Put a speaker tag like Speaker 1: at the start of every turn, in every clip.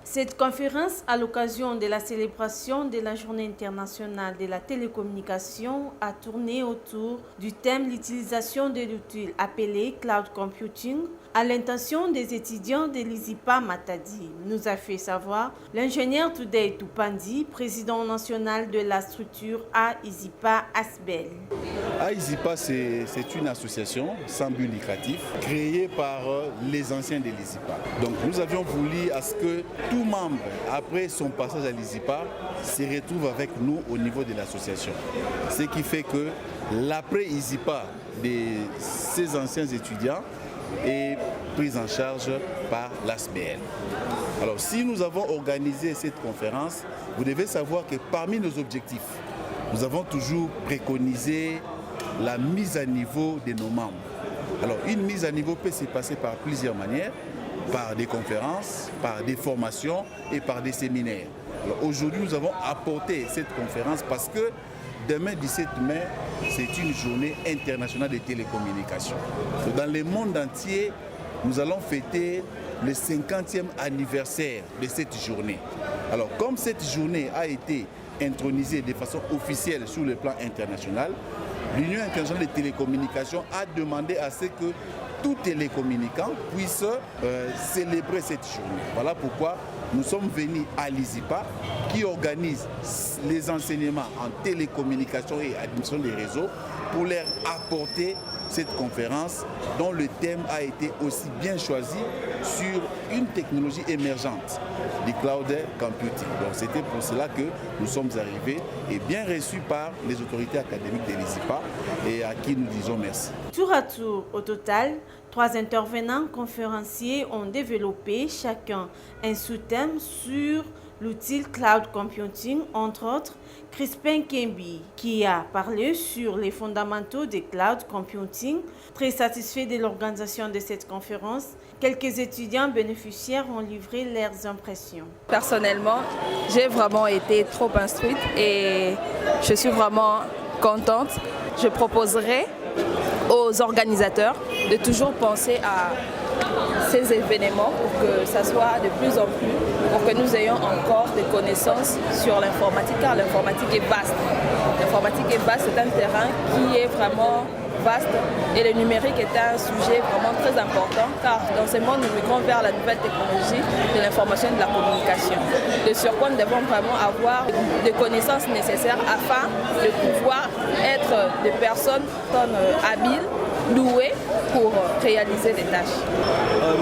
Speaker 1: Cette conférence, à l'occasion de la célébration de la Journée internationale de la télécommunication, a tourné autour du thème l'utilisation de l'outil appelé Cloud Computing à l'intention des étudiants de l'ISIPA Matadi, nous a fait savoir l'ingénieur Toudey Toupandi, président national de la structure AISIPA ASBEL.
Speaker 2: AISIPA, c'est une association sans but lucratif créée par les anciens de l'ISIPA. Donc nous avions voulu à ce que tout membre, après son passage à l'ISIPA, se retrouve avec nous au niveau de l'association. Ce qui fait que l'après-ISIPA de ces anciens étudiants est prise en charge par l'ASBL. Alors si nous avons organisé cette conférence, vous devez savoir que parmi nos objectifs, nous avons toujours préconisé la mise à niveau de nos membres. Alors une mise à niveau peut se passer par plusieurs manières, par des conférences, par des formations et par des séminaires. Aujourd'hui, nous avons apporté cette conférence parce que demain, 17 mai, c'est une journée internationale de télécommunications. Dans le monde entier, nous allons fêter le 50e anniversaire de cette journée. Alors, comme cette journée a été intronisée de façon officielle sur le plan international, l'Union internationale des télécommunications a demandé à ce que tout télécommunicant puisse célébrer cette journée. Voilà pourquoi nous sommes venus à l'ISIPA qui organise les enseignements en télécommunication et administration des réseaux pour leur apporter cette conférence dont le thème a été aussi bien choisi sur une technologie émergente du cloud computing. Donc c'était pour cela que nous sommes arrivés et bien reçus par les autorités académiques de l'ISIPA et à qui nous disons merci.
Speaker 1: Tour à tour, au total, 3 intervenants conférenciers ont développé chacun un sous-thème sur l'outil Cloud Computing, entre autres Crispin Kembi, qui a parlé sur les fondamentaux du Cloud Computing. Très satisfait de l'organisation de cette conférence, quelques étudiants bénéficiaires ont livré leurs impressions.
Speaker 3: Personnellement, j'ai vraiment été trop instruite et je suis vraiment contente. Je proposerai aux organisateurs de toujours penser à ces événements pour que ça soit de plus en plus, pour que nous ayons encore des connaissances sur l'informatique, car l'informatique est vaste. L'informatique est vaste, c'est un terrain qui est vraiment vaste et le numérique est un sujet vraiment très important car dans ce monde nous migrons vers la nouvelle technologie de l'information et de la communication. De surcroît, nous devons vraiment avoir des connaissances nécessaires afin de pouvoir être des personnes habiles, douées pour réaliser des tâches.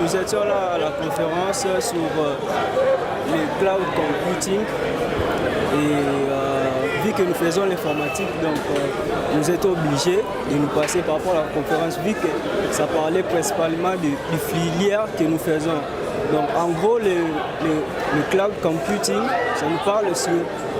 Speaker 4: Nous étions là à la conférence sur le cloud computing et vu que nous faisons l'informatique, donc nous étions obligés de nous passer par rapport à la conférence vu que ça parlait principalement des filières que nous faisons. Donc en gros, le cloud computing, ça nous parle sur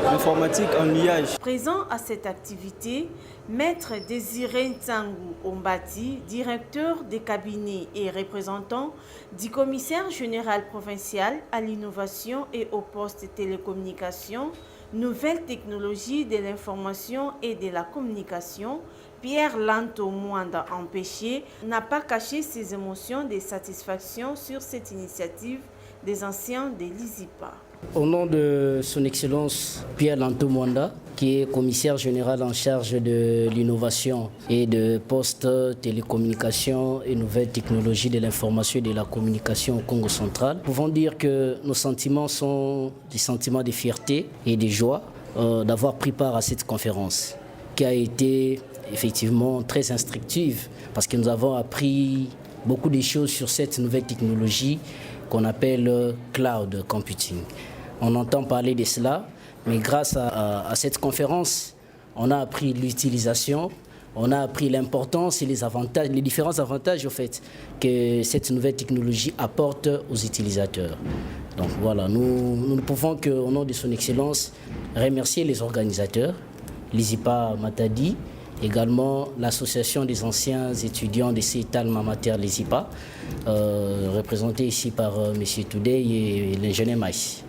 Speaker 4: l'informatique en nuage.
Speaker 1: Présent à cette activité, Maître Désiré Ntsangou Ombati, directeur des cabinets et représentant du commissaire général provincial à l'innovation et aux postes de télécommunications, nouvelles technologies de l'information et de la communication, Pierre Lanto Mwanda Empêché, n'a pas caché ses émotions de satisfaction sur cette initiative des anciens de l'ISIPA.
Speaker 5: Au nom de son Excellence Pierre Lanto Mwanda, qui est commissaire général en charge de l'innovation et de postes télécommunications et nouvelles technologies de l'information et de la communication au Congo central, nous pouvons dire que nos sentiments sont des sentiments de fierté et de joie d'avoir pris part à cette conférence, qui a été effectivement très instructive parce que nous avons appris beaucoup de choses sur cette nouvelle technologie qu'on appelle cloud computing. On entend parler de cela, mais grâce à cette conférence, on a appris l'utilisation, on a appris l'importance et les avantages, les différents avantages au fait, que cette nouvelle technologie apporte aux utilisateurs. Donc voilà, nous ne pouvons qu'au nom de son Excellence remercier les organisateurs, l'ISIPA Matadi, également l'association des anciens étudiants de CETAL Mamater l'ISIPA, représentée ici par M. Toudey et l'ingénieur Maïs.